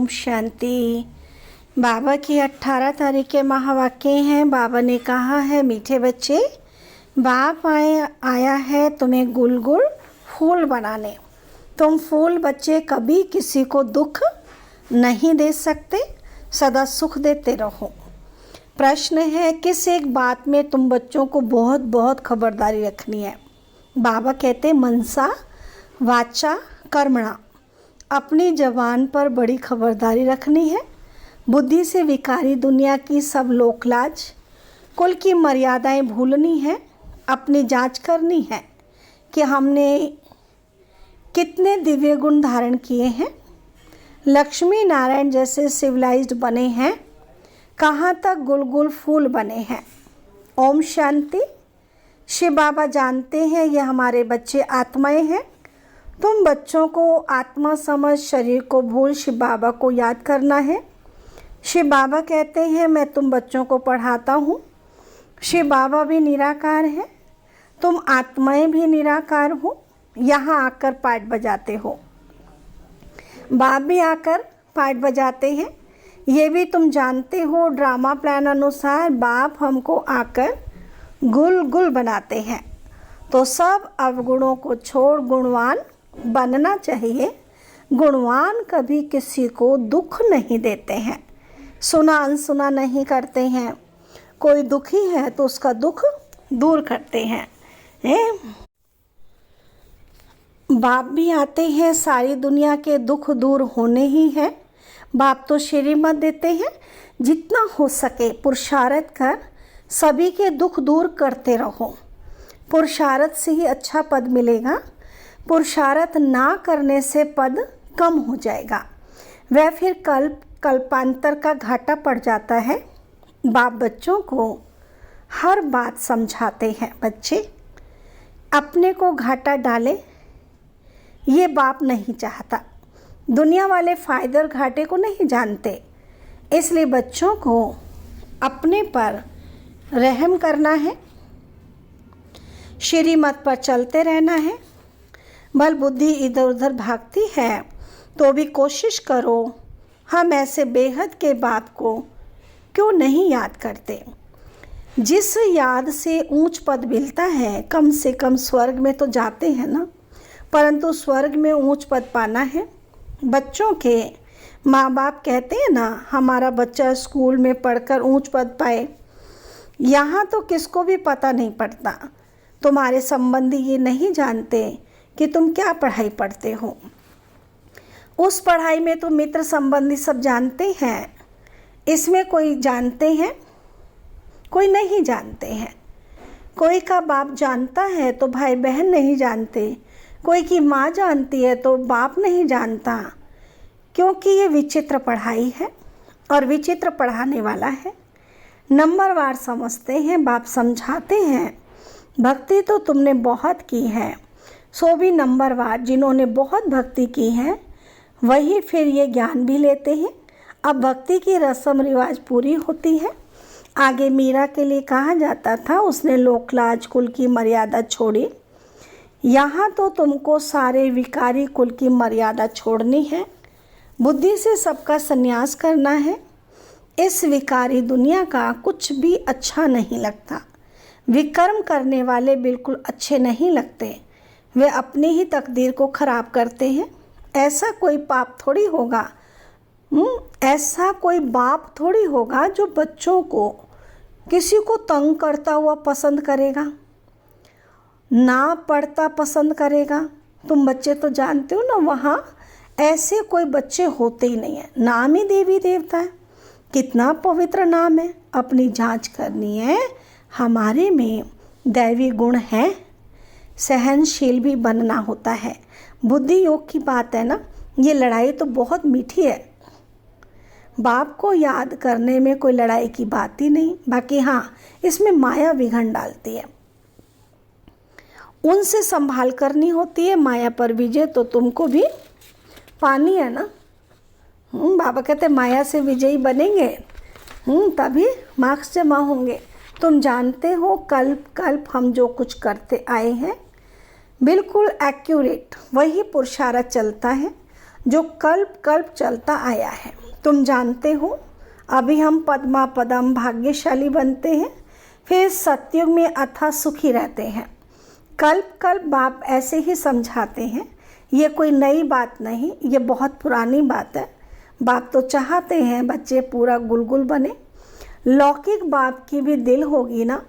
ओम शांति। बाबा की 18 तारीख के महावाक्य हैं। बाबा ने कहा है, मीठे बच्चे, बाप आया है तुम्हें गुल गुल फूल बनाने। तुम फूल बच्चे कभी किसी को दुख नहीं दे सकते, सदा सुख देते रहो। प्रश्न है, किस एक बात में तुम बच्चों को बहुत बहुत खबरदारी रखनी है? बाबा कहते, मनसा वाचा कर्मणा, अपनी जबान पर बड़ी खबरदारी रखनी है। बुद्धि से विकारी दुनिया की सब लोकलाज, कुल की मर्यादाएं भूलनी है। अपनी जांच करनी है कि हमने कितने दिव्य गुण धारण किए हैं, लक्ष्मी नारायण जैसे सिविलाइज्ड बने हैं, कहाँ तक गुलगुल फूल बने हैं। ओम शांति। शिव बाबा जानते हैं ये हमारे बच्चे आत्माएं हैं। तुम बच्चों को आत्मा समझ शरीर को भूल शिव बाबा को याद करना है। शिव बाबा कहते हैं, मैं तुम बच्चों को पढ़ाता हूँ। शिव बाबा भी निराकार है, तुम आत्माएं भी निराकार हो। यहाँ आकर पाठ बजाते हो, बाप भी आकर पाठ बजाते हैं। ये भी तुम जानते हो, ड्रामा प्लान अनुसार बाप हमको आकर गुल गुल बनाते हैं। तो सब अवगुणों को छोड़ गुणवान बनना चाहिए। गुणवान कभी किसी को दुख नहीं देते हैं, सुना अनसुना नहीं करते हैं। कोई दुखी है तो उसका दुख दूर करते हैं। बाप भी आते हैं, सारी दुनिया के दुख दूर होने ही है। बाप तो श्रीमत देते हैं, जितना हो सके पुरुषार्थ कर सभी के दुख दूर करते रहो। पुरुषार्थ से ही अच्छा पद मिलेगा, पुरुषार्थ ना करने से पद कम हो जाएगा, वह फिर कल्पांतर का घाटा पड़ जाता है। बाप बच्चों को हर बात समझाते हैं। बच्चे अपने को घाटा डाले, ये बाप नहीं चाहता। दुनिया वाले फ़ायदे और घाटे को नहीं जानते, इसलिए बच्चों को अपने पर रहम करना है, श्रीमत पर चलते रहना है। बल बुद्धि इधर उधर भागती है तो भी कोशिश करो, हम ऐसे बेहद के बाप को क्यों नहीं याद करते। जिस याद से ऊंच पद मिलता है, कम से कम स्वर्ग में तो जाते हैं ना, परंतु स्वर्ग में ऊंच पद पाना है। बच्चों के माँ बाप कहते हैं ना, हमारा बच्चा स्कूल में पढ़कर ऊंच पद पाए। यहाँ तो किसको भी पता नहीं पड़ता, तुम्हारे संबंधी ये नहीं जानते कि तुम क्या पढ़ाई पढ़ते हो। उस पढ़ाई में तो मित्र संबंधी सब जानते हैं, इसमें कोई जानते हैं कोई नहीं जानते हैं। कोई का बाप जानता है तो भाई बहन नहीं जानते, कोई की माँ जानती है तो बाप नहीं जानता, क्योंकि ये विचित्र पढ़ाई है और विचित्र पढ़ाने वाला है। नंबरवार समझते हैं, बाप समझाते हैं, भक्ति तो तुमने बहुत की है, सो भी नंबरवार जिन्होंने बहुत भक्ति की है वही फिर ये ज्ञान भी लेते हैं। अब भक्ति की रस्म रिवाज पूरी होती है। आगे मीरा के लिए कहा जाता था, उसने लोकलाज कुल की मर्यादा छोड़ी। यहाँ तो तुमको सारे विकारी कुल की मर्यादा छोड़नी है, बुद्धि से सबका संन्यास करना है। इस विकारी दुनिया का कुछ भी अच्छा नहीं लगता। विकर्म करने वाले बिल्कुल अच्छे नहीं लगते, वे अपनी ही तकदीर को खराब करते हैं। ऐसा कोई पाप थोड़ी होगा, ऐसा कोई बाप थोड़ी होगा जो बच्चों को किसी को तंग करता हुआ पसंद करेगा, ना पढ़ता पसंद करेगा। तुम बच्चे तो जानते हो ना, वहाँ ऐसे कोई बच्चे होते ही नहीं है। नाम ही देवी देवता है, कितना पवित्र नाम है। अपनी जांच करनी है, हमारे में दैवी गुण है, सहनशील भी बनना होता है। बुद्धि योग की बात है ना, ये लड़ाई तो बहुत मीठी है। बाप को याद करने में कोई लड़ाई की बात ही नहीं। बाकी हाँ, इसमें माया विघन डालती है, उनसे संभाल करनी होती है। माया पर विजय तो तुमको भी पानी है ना। बाबा कहते माया से विजयी बनेंगे तभी मार्क्स जमा होंगे। तुम जानते हो, कल्प कल्प हम जो कुछ करते आए हैं बिल्कुल एक्यूरेट वही पुरुषार्थ चलता है। जो कल्प कल्प चलता आया है। तुम जानते हो, अभी हम पद्मा पदम भाग्यशाली बनते हैं, फिर सतयुग में अथाह सुखी रहते हैं। कल्प कल्प बाप ऐसे ही समझाते हैं। ये कोई नई बात नहीं, ये बहुत पुरानी बात है। बाप तो चाहते हैं बच्चे पूरा गुलगुल बने। लौकिक बाप की भी दिल होगी ना,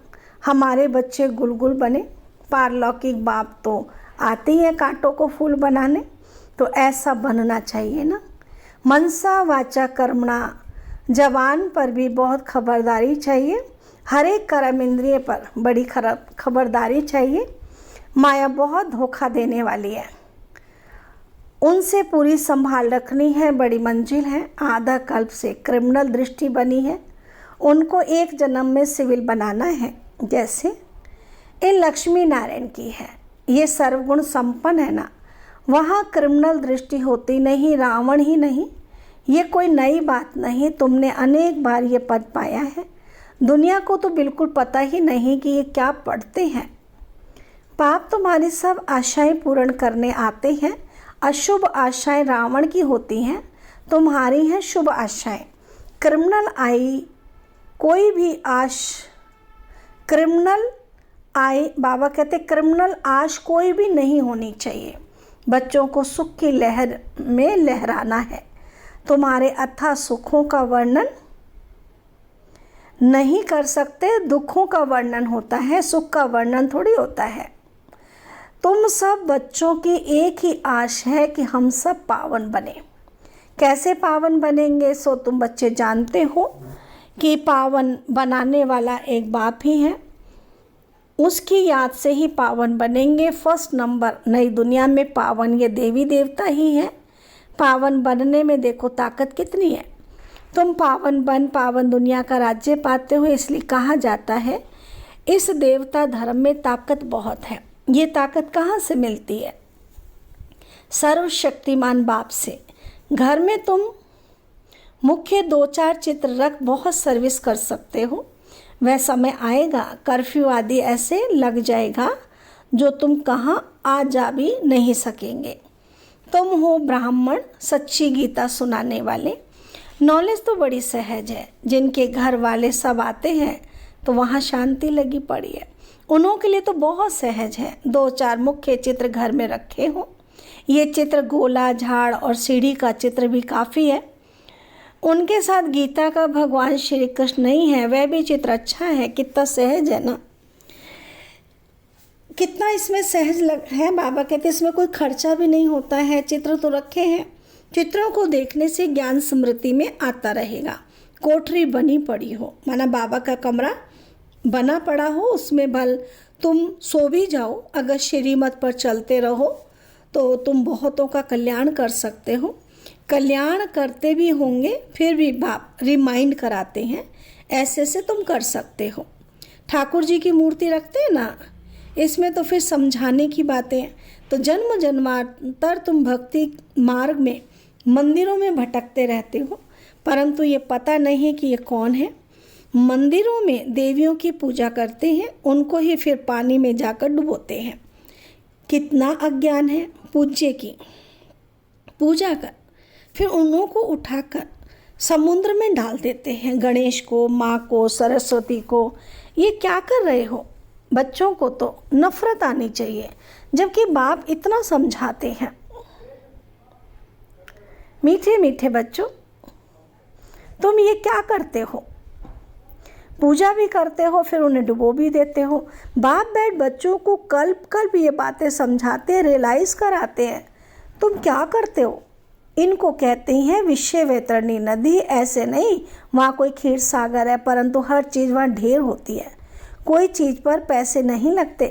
हमारे बच्चे गुलगुल बने। पारलौकिक बाप तो आते ही हैं कांटों को फूल बनाने, तो ऐसा बनना चाहिए ना। मनसा वाचा कर्मणा, जवान पर भी बहुत खबरदारी चाहिए। हर एक कर्म इंद्रिय पर बड़ी खबरदारी चाहिए। माया बहुत धोखा देने वाली है, उनसे पूरी संभाल रखनी है। बड़ी मंजिल है, आधा कल्प से क्रिमिनल दृष्टि बनी है, उनको एक जन्म में सिविल बनाना है। जैसे इन लक्ष्मी नारायण की है, ये सर्वगुण संपन्न है ना, वहाँ क्रिमिनल दृष्टि होती नहीं, रावण ही नहीं। ये कोई नई बात नहीं, तुमने अनेक बार ये पद पाया है। दुनिया को तो बिल्कुल पता ही नहीं कि ये क्या पढ़ते हैं। पाप तुम्हारी सब आशाएं पूर्ण करने आते हैं। अशुभ आशाएं रावण की होती हैं, तुम्हारी हैं शुभ आशाएं। क्रिमिनल आए बाबा कहते क्रिमिनल आश कोई भी नहीं होनी चाहिए। बच्चों को सुख की लहर में लहराना है। तुम्हारे अथाह सुखों का वर्णन नहीं कर सकते, दुखों का वर्णन होता है, सुख का वर्णन थोड़ी होता है। तुम सब बच्चों की एक ही आश है कि हम सब पावन बने। कैसे पावन बनेंगे, सो तुम बच्चे जानते हो कि पावन बनाने वाला एक बाप ही है, उसकी याद से ही पावन बनेंगे। फर्स्ट नंबर नई दुनिया में पावन ये देवी देवता ही है। पावन बनने में देखो ताकत कितनी है। तुम पावन दुनिया का राज्य पाते हो, इसलिए कहा जाता है इस देवता धर्म में ताकत बहुत है। ये ताकत कहाँ से मिलती है? सर्वशक्तिमान बाप से। घर में तुम मुख्य 2-4 चित्र रख बहुत सर्विस कर सकते हो। वह समय आएगा, कर्फ्यू आदि ऐसे लग जाएगा जो तुम कहाँ आ जा भी नहीं सकेंगे। तुम हो ब्राह्मण, सच्ची गीता सुनाने वाले। नॉलेज तो बड़ी सहज है। जिनके घर वाले सब आते हैं तो वहाँ शांति लगी पड़ी है, उन्हों के लिए तो बहुत सहज है। 2-4 मुख्य चित्र घर में रखे हो। ये चित्र गोला, झाड़ और सीढ़ी का चित्र भी काफ़ी है। उनके साथ गीता का भगवान श्री कृष्ण नहीं है, वह भी चित्र अच्छा है। कितना सहज है ना, कितना इसमें सहज है। बाबा कहते इसमें कोई खर्चा भी नहीं होता है। चित्र तो रखे हैं, चित्रों को देखने से ज्ञान स्मृति में आता रहेगा। कोठरी बनी पड़ी हो, माना बाबा का कमरा बना पड़ा हो, उसमें भल तुम सो भी जाओ। अगर श्रीमत पर चलते रहो तो तुम बहुतों का कल्याण कर सकते हो। कल्याण करते भी होंगे, फिर भी बाप रिमाइंड कराते हैं ऐसे से तुम कर सकते हो। ठाकुर जी की मूर्ति रखते हैं ना, इसमें तो फिर समझाने की बातें हैं। तो जन्म जन्मांतर तुम भक्ति मार्ग में मंदिरों में भटकते रहते हो, परंतु ये पता नहीं कि ये कौन है। मंदिरों में देवियों की पूजा करते हैं, उनको ही फिर पानी में जाकर डुबोते हैं। कितना अज्ञान है। पूज्य की पूजा कर फिर उन्हों को उठाकर समुद्र में डाल देते हैं। गणेश को, माँ को, सरस्वती को। ये क्या कर रहे हो? बच्चों को तो नफरत आनी चाहिए, जबकि बाप इतना समझाते हैं। मीठे मीठे बच्चों, तुम ये क्या करते हो? पूजा भी करते हो, फिर उन्हें डुबो भी देते हो। बाप बैठ बच्चों को कल्प कल्प ये बातें समझाते, रियलाइज़ कराते हैं। तुम क्या करते हो? इनको कहते हैं विश्व वैतरणी नदी। ऐसे नहीं वहाँ कोई क्षीर सागर है, परंतु हर चीज़ वहाँ ढेर होती है। कोई चीज़ पर पैसे नहीं लगते।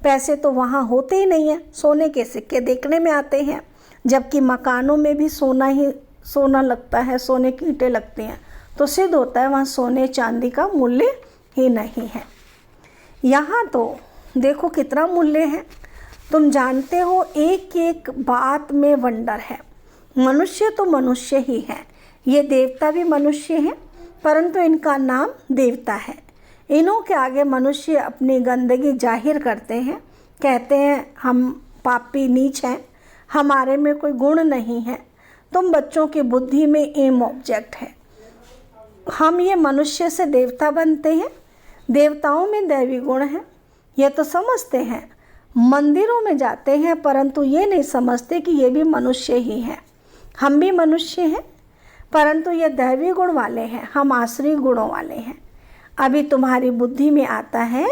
पैसे तो वहाँ होते ही नहीं हैं। सोने के सिक्के देखने में आते हैं, जबकि मकानों में भी सोना लगता है, सोने की ईंटें लगती हैं। तो सिद्ध होता है वहाँ सोने चांदी का मूल्य ही नहीं है। यहाँ तो देखो कितना मूल्य है। तुम जानते हो एक एक बात में वंडर है। मनुष्य तो मनुष्य ही है, ये देवता भी मनुष्य हैं, परंतु इनका नाम देवता है। इन्हों के आगे मनुष्य अपनी गंदगी जाहिर करते हैं, कहते हैं हम पापी नीच हैं, हमारे में कोई गुण नहीं है। तुम बच्चों की बुद्धि में एम ऑब्जेक्ट है। हम ये मनुष्य से देवता बनते हैं, देवताओं में दैवी गुण है, ये तो समझते हैं। मंदिरों में जाते हैं परंतु ये नहीं समझते कि ये भी मनुष्य ही हैं। हम भी मनुष्य हैं परंतु ये दैवी गुण वाले हैं, हम आसुरी गुणों वाले हैं। अभी तुम्हारी बुद्धि में आता है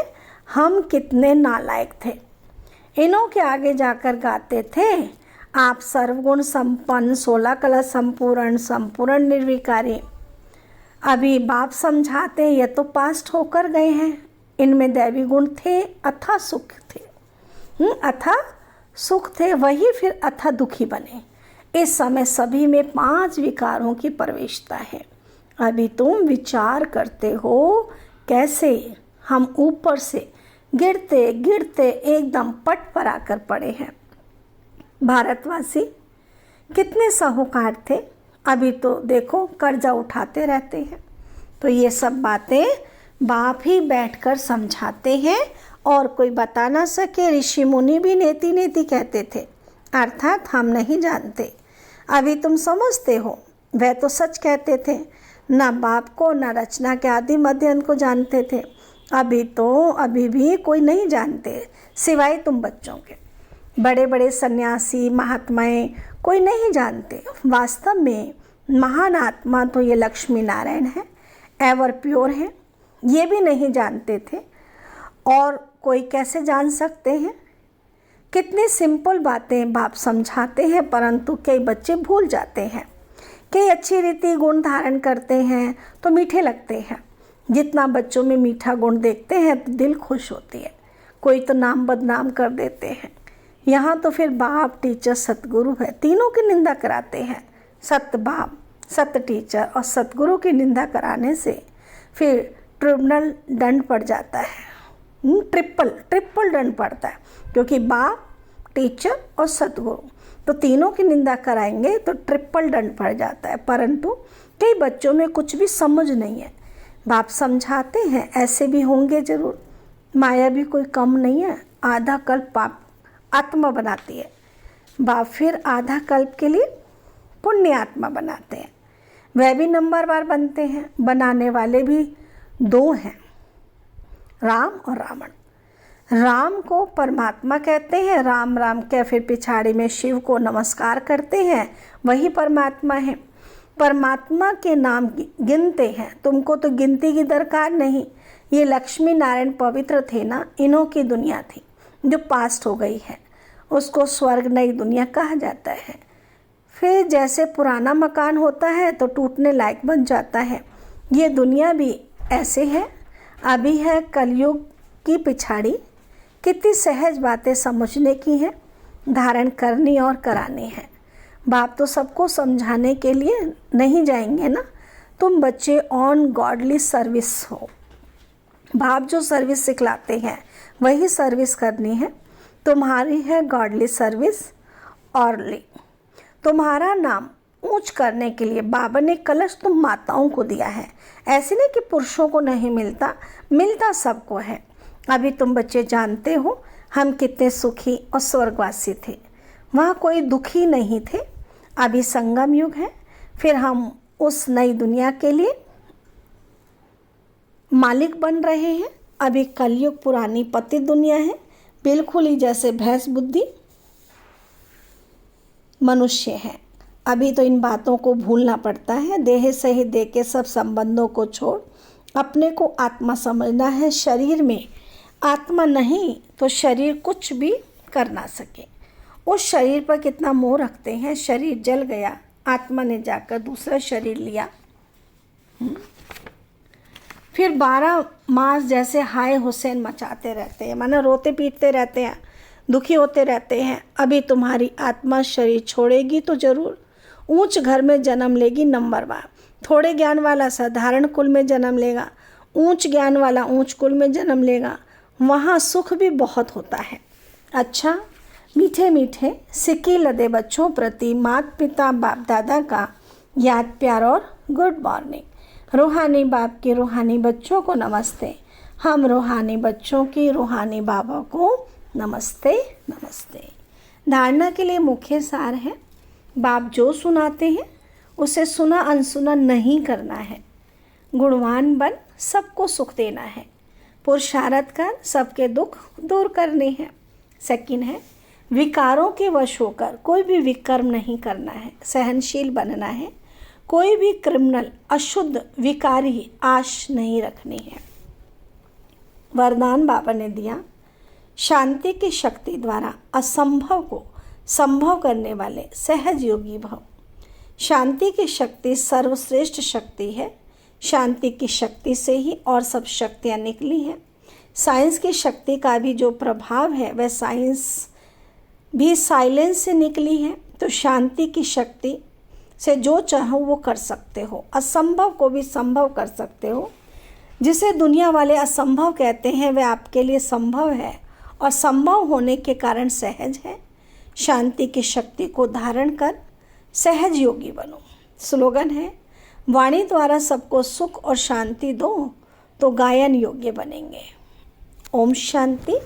हम कितने नालायक थे। इन्हों के आगे जाकर गाते थे आप सर्वगुण संपन्न, 16 कला संपूर्ण, संपूर्ण निर्विकारी। अभी बाप समझाते ये तो पास्ट होकर गए हैं, इनमें दैवी गुण थे, अथा सुख थे, अथा सुख थे, वही फिर अथा दुखी बने। इस समय सभी में 5 विकारों की प्रवेशता है। अभी तुम विचार करते हो कैसे हम ऊपर से गिरते गिरते एकदम पट पर आकर पड़े हैं। भारतवासी कितने साहूकार थे, अभी तो देखो कर्जा उठाते रहते हैं। तो ये सब बातें बाप ही बैठकर समझाते हैं और कोई बता ना सके। ऋषि मुनि भी नेति नेति कहते थे, अर्थात हम नहीं जानते। अभी तुम समझते हो, वह तो सच कहते थे, ना बाप को ना रचना के आदि मध्य अंत को जानते थे। अभी भी कोई नहीं जानते सिवाय तुम बच्चों के। बड़े बड़े सन्यासी महात्माएं कोई नहीं जानते। वास्तव में महान आत्मा तो ये लक्ष्मी नारायण है, एवर प्योर है, ये भी नहीं जानते थे। और कोई कैसे जान सकते हैं? कितनी सिंपल बातें बाप समझाते हैं परंतु कई बच्चे भूल जाते हैं। कई अच्छी रीति गुण धारण करते हैं तो मीठे लगते हैं। जितना बच्चों में मीठा गुण देखते हैं तो दिल खुश होती है। कोई तो नाम बदनाम कर देते हैं। यहाँ तो फिर बाप, टीचर, सतगुरु है, तीनों की निंदा कराते हैं। सत बाप, सत टीचर और सतगुरु की निंदा कराने से फिर ट्रिब्यूनल दंड पड़ जाता है। ट्रिपल दंड पड़ता है, क्योंकि बाप, टीचर और सतगुरु तो तीनों की निंदा कराएंगे तो ट्रिपल दंड पड़ जाता है। परंतु कई बच्चों में कुछ भी समझ नहीं है। बाप समझाते हैं ऐसे भी होंगे जरूर। माया भी कोई कम नहीं है, आधा कल्प पाप आत्मा बनाती है। बाप फिर आधा कल्प के लिए पुण्य आत्मा बनाते हैं, वह भी नंबरवार बनते हैं। बनाने वाले भी 2 हैं, राम और रावण। राम को परमात्मा कहते हैं, राम राम कह फिर पिछाड़ी में शिव को नमस्कार करते हैं, वही परमात्मा है। परमात्मा के नाम गिनते हैं, तुमको तो गिनती की दरकार नहीं। ये लक्ष्मी नारायण पवित्र थे ना, इन्हों की दुनिया थी जो पास्ट हो गई है, उसको स्वर्ग नई दुनिया कहा जाता है। फिर जैसे पुराना मकान होता है तो टूटने लायक बन जाता है, ये दुनिया भी ऐसे है। अभी है कलयुग की पिछाड़ी। कितनी सहज बातें समझने की हैं, धारण करनी और करानी है। बाप तो सबको समझाने के लिए नहीं जाएंगे ना। तुम बच्चे ऑन गॉडली सर्विस हो। बाप जो सर्विस सिखलाते हैं वही सर्विस करनी है। तुम्हारी है गॉडली सर्विस। और तुम्हारा नाम ऊंच करने के लिए बाबा ने कलश तुम माताओं को दिया है। ऐसे नहीं कि पुरुषों को नहीं मिलता, मिलता सबको है। अभी तुम बच्चे जानते हो हम कितने सुखी और स्वर्गवासी थे, वहाँ कोई दुखी नहीं थे। अभी संगम युग है, फिर हम उस नई दुनिया के लिए मालिक बन रहे हैं। अभी कलयुग पुरानी पतित दुनिया है, बिल्कुल ही जैसे भैंस बुद्धि मनुष्य है। अभी तो इन बातों को भूलना पड़ता है। देह से ही देह के सब संबंधों को छोड़ अपने को आत्मा समझना है। शरीर में आत्मा नहीं तो शरीर कुछ भी कर ना सके। उस शरीर पर कितना मोह रखते हैं। शरीर जल गया, आत्मा ने जाकर दूसरा शरीर लिया। फिर 12 मास जैसे हाय हुसैन मचाते रहते हैं, मानो रोते पीटते रहते हैं, दुखी होते रहते हैं। अभी तुम्हारी आत्मा शरीर छोड़ेगी तो जरूर ऊंच घर में जन्म लेगी, नंबरवार। थोड़े ज्ञान वाला साधारण कुल में जन्म लेगा, ऊंच ज्ञान वाला ऊंच कुल में जन्म लेगा। वहाँ सुख भी बहुत होता है। अच्छा, मीठे मीठे सिक्की लदे बच्चों प्रति माता पिता बाप दादा का याद प्यार और गुड मॉर्निंग। रूहानी बाप के रूहानी बच्चों को नमस्ते। हम रूहानी बच्चों की रूहानी बाबा को नमस्ते नमस्ते। धारणा के लिए मुख्य सार है, बाप जो सुनाते हैं उसे सुना अनसुना नहीं करना है। गुणवान बन सबको सुख देना है। पुरुषार्थ कर सबके दुख दूर करने हैं। सेकंड है, विकारों के वश होकर कोई भी विकर्म नहीं करना है। सहनशील बनना है। कोई भी क्रिमिनल, अशुद्ध, विकारी आश नहीं रखनी है। वरदान बाबा ने दिया, शांति की शक्ति द्वारा असंभव को संभव करने वाले सहज योगी भव। शांति की शक्ति सर्वश्रेष्ठ शक्ति है। शांति की शक्ति से ही और सब शक्तियाँ निकली हैं। साइंस की शक्ति का भी जो प्रभाव है वह साइंस भी साइलेंस से निकली है। तो शांति की शक्ति से जो चाहो वो कर सकते हो। असंभव को भी संभव कर सकते हो। जिसे दुनिया वाले असंभव कहते हैं वह आपके लिए संभव है और संभव होने के कारण सहज है। शांति की शक्ति को धारण कर सहज योगी बनो। स्लोगन है, वाणी द्वारा सबको सुख और शांति दो तो गायन योग्य बनेंगे। ओम शांति।